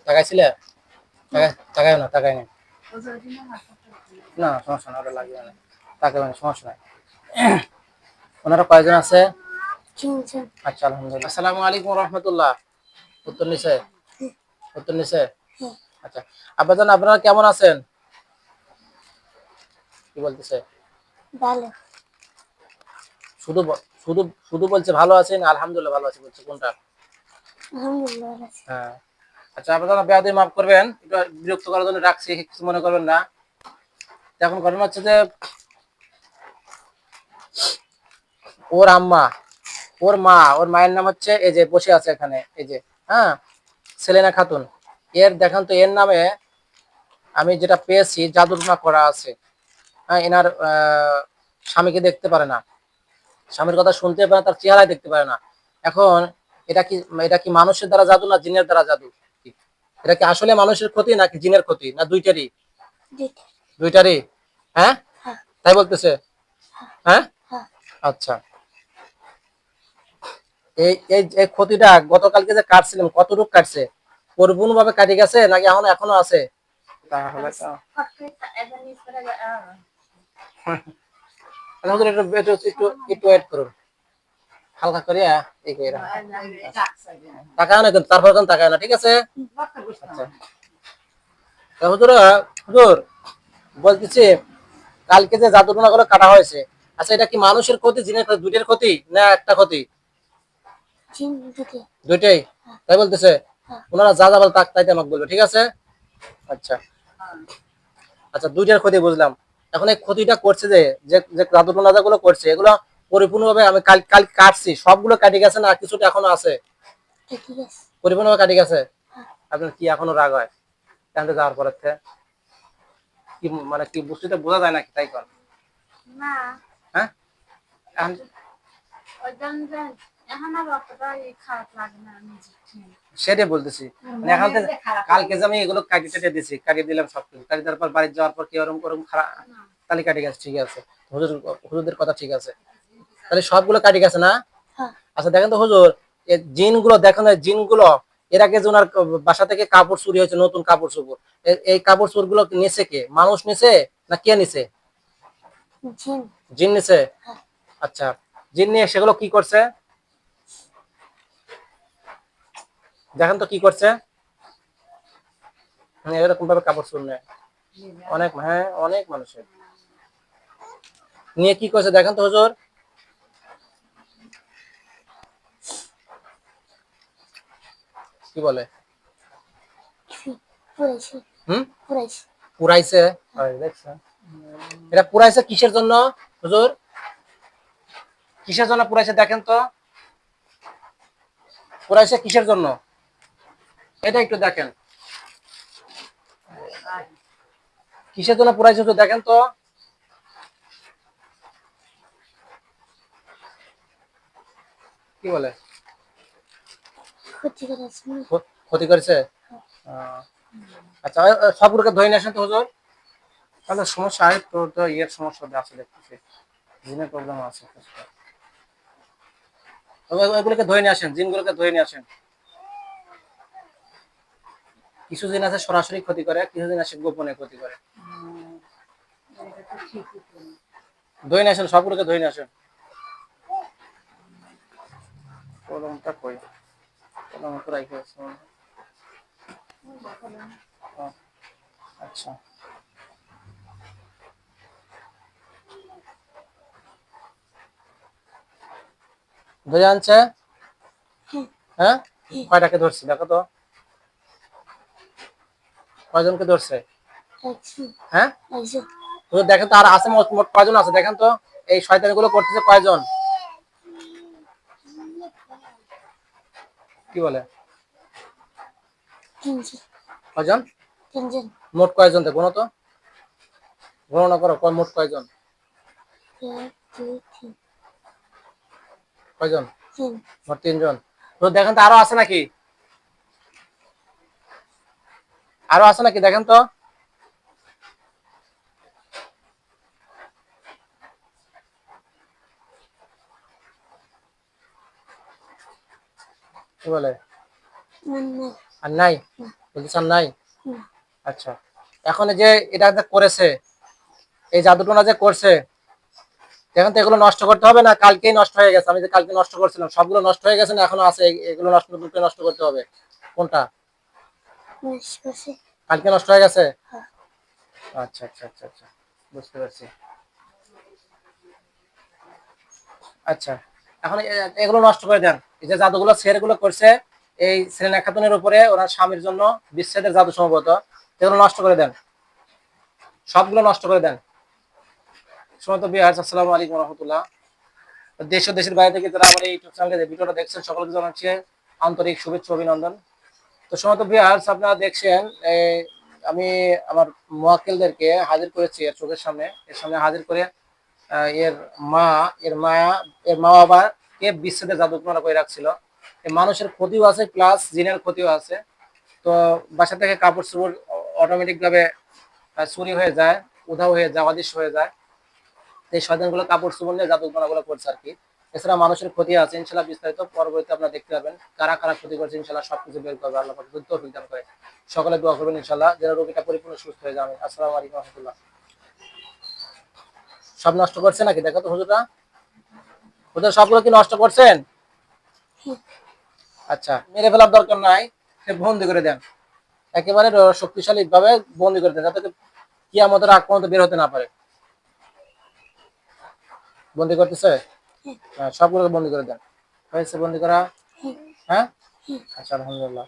তাকাইছিলে? তাকাই না, তাকাই না। না সমস্যা না, ওটা লাগবে না, তাকাবে না, সমস্যা নাই। ওনারা কয়জন আছে? আচ্ছা আলহামদুলিল্লাহ। আসসালামু আলাইকুম রহমতুল্লাহ। উত্তর নিচে, উত্তর নিচে। আচ্ছা আব্বাজান, আপনারা কেমন আছেন? কি বলতেছে? ভালো। শুধু শুধু শুধু বলছে ভালো আছেন, আলহামদুলিল্লাহ ভালো আছি বলছে, কোনটা? আলহামদুলিল্লাহ ভালো আছি। হ্যাঁ। আচ্ছা আব্বাজান, বেয়াদবি মাফ করবেন, একটু বিরক্ত করার জন্য রাখছি, কিছু মনে করবেন না। এখন ঘটনা হচ্ছে যে ওর আম্মা, ওর মা, ওর মায়ের নাম হচ্ছে, এই যে বসে আছে এখানে, এই যে, হ্যাঁ, সেলেনা খাতুন। এর দেখেন তো, এর নামে আমি যেটা পেয়েছি জাদুটনা করা আছে। হ্যাঁ, এনার স্বামীকে দেখতে পারে না, স্বামীর কথা শুনতে পারে না, তার চেহারায় দেখতে পারে না। এখন এটা কি, এটা কি মানুষের দ্বারা জাদু না জিনের দ্বারা জাদু? এটা কি আসলে মানুষের ক্ষতি নাকি জিনের ক্ষতি, না দুইটারই? দুইটারই। হ্যাঁ, তাই বলতেছে। হ্যাঁ, আচ্ছা। এই এই এই ক্ষতিটা গতকালকে যে কাটছিলাম, কতটুকু কাটছে? পরিপূর্ণভাবে কাটি গেছে নাকি এখনো আছে? তাহলে তো একটু একটু একটু ওয়েট করুন, হালকা করে এই করে তাকায় না, কিন্তু তারপর কোন তাকায় না, ঠিক আছে? আচ্ছা হুজুর, হুজুর বলতেছি, কালকে যে জাদুটনা গুলো কাটা হয়েছে, আচ্ছা এটা কি মানুষের ক্ষতি, জিনের ক্ষতি, দুইটার ক্ষতি না একটা ক্ষতি? দুইটাই, তাই বলতেছে। ওনারা যা যা বলে তাই আমাকে বলবে, ঠিক আছে? আচ্ছা আচ্ছা, দুইটার ক্ষতি বুঝলাম। এখন এই ক্ষতিটা করছে যে যে জাদুটনা গুলো করছে, এগুলো পরিপূর্ণভাবে আমি কাল কাল কাটছি, সবগুলো কাটি গেছে না কিছুটা এখনো আছে? পরিপূর্ণভাবে কাটি গেছে। আপনার কি এখনো রাগ হয় জানতে যাওয়ার পরে? কি মানে কি বুঝতে বোঝা যায় নাকি, তাই কর না? হ্যাঁ, সেটাই বলতেছি। মানে এখন কালকে যে আমি এগুলো কাটি কেটে দিছি, কাটিয়ে দিলাম সবকিছু, কাটি দেওয়ার পর বাড়ি যাওয়ার পর কি ওরকম ওরকম খারাপ তালি কাটি গেছে, ঠিক আছে? হুজুর, হুজুরদের কথা ঠিক আছে, তাহলে সবগুলো কাটি গেছে না? আচ্ছা দেখেন তো হুজুর, এই জিনগুলো দেখেন, জিনগুলো এর আগে যে ওনার বাসা থেকে কাপড় চুরি হয়েছে, নতুন কাপড় চোপড়, এই কাপড় চোপড় গুলো নিছে কে? মানুষ নিছে না কে নিছে? জিন নিছে। আচ্ছা, জিন নিয়ে সেগুলো কি করছে দেখেন তো কি করছে? এরকম ভাবে কাপড় চোপড় নেয় অনেক, হ্যাঁ অনেক মানুষের নিয়ে কি করছে দেখেন তো হুজুর। কি বলে? পুরাইছে। দেখছেন, এটা পুরাইছে কিসের জন্য হুজুর? কিসের জন্য পুরাইছে দেখেন তো, পুরাইছে কিসের জন্য এটা একটু দেখেন, কিসের জন্য পুরাইছে তো দেখেন তো। কি বলে? ক্ষতি করেছে। আচ্ছা, সবগুলোকে ধরে নিয়ে আসেন তো হুজুর। তাহলে সমস্যা আছে তো, ইয়ের সমস্যা আছে দেখতেছি, জিনের প্রবলেম আছে। ওইগুলোকে ধরে নিয়ে আসেন, জিনগুলোকে ধরে নিয়ে আসেন। কিছু জিন আছে সরাসরি ক্ষতি করে, কিছু জিন আছে গোপনে ক্ষতি করে। ধরে নিয়ে আসেন, সবগুলোকে ধরে নিয়ে আসেন। কলমটা কই? কলম তো রাখি আছে। আচ্ছা, ধরে আনছে। হ্যাঁ, কয়টাকে ধরছি দেখো তো, কয়জনকে ধরছে? হ্যাঁ, দেখেন তো আর আছে মোট কয়জন আছে দেখেন তো, এই শয়তানি গুলো করতেছে কয়জন? কি বলে? কয়জন? মোট কয়জন দেখো তো, গণনা করো, মোট কয়জন? কয়জন? মোট 3 জন। তো দেখেন তো আরো আছে নাকি, আরো আছে নাকি দেখেন তো। কি বলে? মানে আর নাই? না, বলতেছে আর নাই? না, আচ্ছা, এখন এই যে এটা যে করেছে, এই জাদুটোনা যে করছে, এখন তো এগুলো নষ্ট করতে হবে না? কালকেই নষ্ট হয়ে গেছে, আমি যে কালকে নষ্ট করছিলাম সবগুলো নষ্ট হয়ে গেছে না এখনো আছে? এগুলো নষ্ট, নতুন করে নষ্ট করতে হবে। কোনটা? মেশকাছে। কালকে নষ্ট হয়ে গেছে? হ্যাঁ, আচ্ছা আচ্ছা আচ্ছা আচ্ছা, বুঝতে পারছি। আচ্ছা, এখন এগুলো নষ্ট করে দেন। এই যে জাদুগুলো সেরগুলো করছে এই সেরেনা খাতুনের উপরে, ওনার স্বামীর জন্য বিচ্ছেদের জাদু সম্ভবত, এগুলো নষ্ট করে দেন, সবগুলো নষ্ট করে দেন। সুমন্ত বিহার, আসসালামু আলাইকুম রহমতুল্লাহ। দেশ ও দেশের বাইরে থেকে যারা আমার এই ইউটিউব চ্যানেলে ভিডিওটা দেখছেন সকলকে জানাচ্ছি আন্তরিক শুভেচ্ছা অভিনন্দন। তো সুমন্ত বিহার, আপনারা দেখছেন আমি আমার মোয়াক্কেলদেরকে হাজির করেছি এর চোখের সামনে, এর সামনে হাজির করে এর মা, এর মায়া, এর মা বাবা কে বিচ্ছেদের জাদুটনা করে রাখছিল। এই মানুষের ক্ষতিও আছে প্লাস জিনের ক্ষতিও আছে। তো বাসা থেকে কাপড় চোপড় অটোমেটিক ভাবে চুরি হয়ে যায়, উধাও হয়ে যায়, অদৃশ্য হয়ে যায়। তো এই শয়তানগুলো কাপড় চোপড় নিয়ে জাদুটনা গুলো করছে আর কি। এছাড়া মানুষের ক্ষতি আছে ইনশাল্লাহ, বিস্তারিত পরবর্তীতে আপনারা দেখতে পাবেন কারা কারা ক্ষতি করছে। ইনশাল্লাহ সবকিছু বের করবে আল্লাহ পাক, যদি তৌফিক দান করে। সকলে দোয়া করবেন ইনশাল্লাহ যেন রোগীটা পরিপূর্ণ সুস্থ হয়ে যাবে। আসসালামু আলাইকুম রহমতুল্লাহ। সব নষ্ট করছে নাকি দেখো তো হুজুরটা, হুজুর সবগুলো কি নষ্ট করছেন? আচ্ছা, মেরে ফেলার দরকার নাই, বন্দি করে দেন, একেবারে শক্তিশালী ভাবে বন্দি করে দেন, যাতে কিয়ামতের আগ পর্যন্ত বের হতে না পারে। বন্দি করতেছে? হ্যাঁ, সবগুলোকে বন্দি করে দেন। হয়েছে বন্দি করা? হ্যাঁ, আচ্ছা আলহামদুলিল্লাহ।